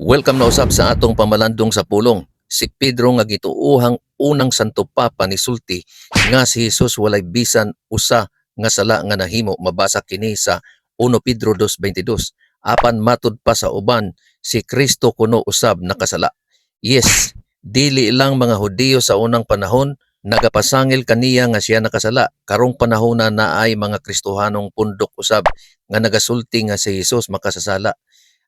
Welcome na usab sa atong pamalandong sa pulong. Si Pedro nga gituohang unang santo papa ni sulti nga si Jesus walay bisan usa nga sala nga nahimo. Mabasa kini sa 1 Pedro 2:22. Apan matud pa sa uban, si Kristo kuno usab nakasala. Yes, dili lang mga Hudiyo sa unang panahon nagapasangil kaniya nga siya nakasala. Karong panahon na ay mga Kristohanong pundok usab nga nagasulti nga si Jesus makasasala.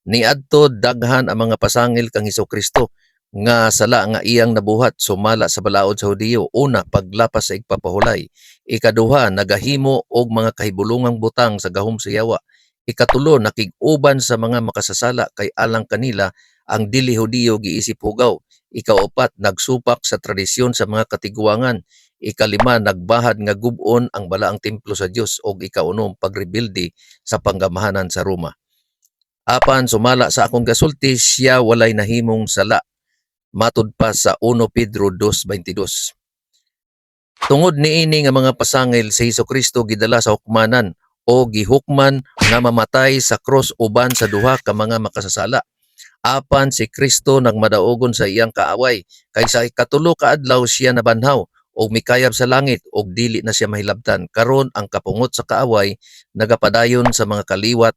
Niadto daghan ang mga pasangil kang Hesukristo nga sala nga iyang nabuhat sumala sa balaod sa Hudiyo. Una, paglapas sa igpapahulay. Ikaduha, nagahimo og mga kahibulungang butang sa gahom sa yawa. Ikatulo, nakig-uban sa mga makasasala kay alang kanila ang dili Hudiyo giisip hugaw. Ikaupat, nagsupak sa tradisyon sa mga katiguangan. Ikalima, nagbahad nga gub-on ang balaang templo sa Dios. Og ikaunom, pagrebilde sa panggamahanan sa Roma. Apan sumala sa akong gasulti, siya walay nahimong sala. Matud pa sa 1 Pedro 2:22. Tungod niini nga mga pasangil, si Hesukristo gidala sa hukmanan o gihukman nga mamatay sa cross uban sa duha ka mga makasasala. Apan si Kristo nagmadaogon sa iyang kaaway, kay sa ikatulo ka adlaw siya nabanhaw og mikayab sa langit og dili na siya mahilabtan. Karon ang kapungot sa kaaway nagapadayon sa mga kaliwat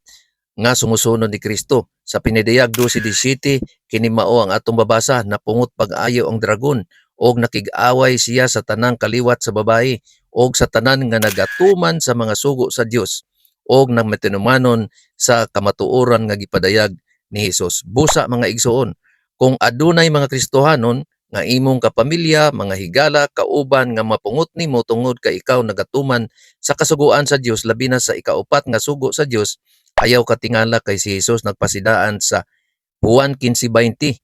nga sumusunod ni Kristo. Sa pinidayag 12:17 kini mao ang atong babasa, napungot pag-ayo ang dragon og nakig-away siya sa tanang kaliwat sa babayi og sa tanan nga nagatuman sa mga sugo sa Dios og nagmatinumanon sa kamatuoran nga gipadayag ni Hesus. Busa mga igsoon, kung adunay mga Kristohanon nga imong kapamilya, mga higala, kauban nga mapungot nimo tungod kay ikaw nagatuman sa kasuguan sa Dios, labi na sa ikaupat nga sugo sa Dios, ayaw katingala kay si Jesus nagpasidaan sa Juan 15:20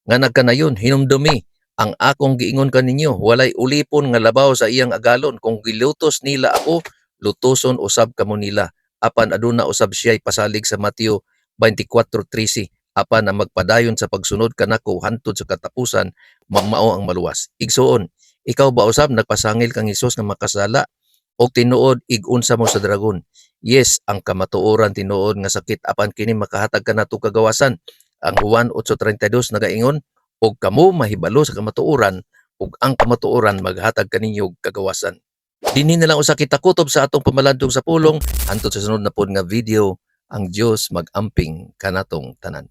nga nagkanayon, hinumdumi ang akong giingon kaninyo, walay ulipon nga labaw sa iyang agalon. Kung gilutos nila ako, lutoson usab kamo nila. Apan aduna usab siya'y pasalig sa Mateo 24:13. Apan ang magpadayon sa pagsunod kanako hantod sa katapusan, magmao ang maluwas. Igsoon, ikaw ba usab nagpasangil kang Hesus nga makasala o tinuod igunsa mo sa dragon? Yes, ang kamatuoran tinuod nga sakit, apan kini makahatag kanato kagawasan. Ang Juan 8:32 nagaingon, og kamo mahibalo sa kamatuoran, ug ang kamatuoran maghatag kaninyo kagawasan. Dinhi na lang usa kita kutob sa atong pamalandong sa pulong. Hantod sa sunod na pod nga video, ang Dios mag-amping kanatong tanan.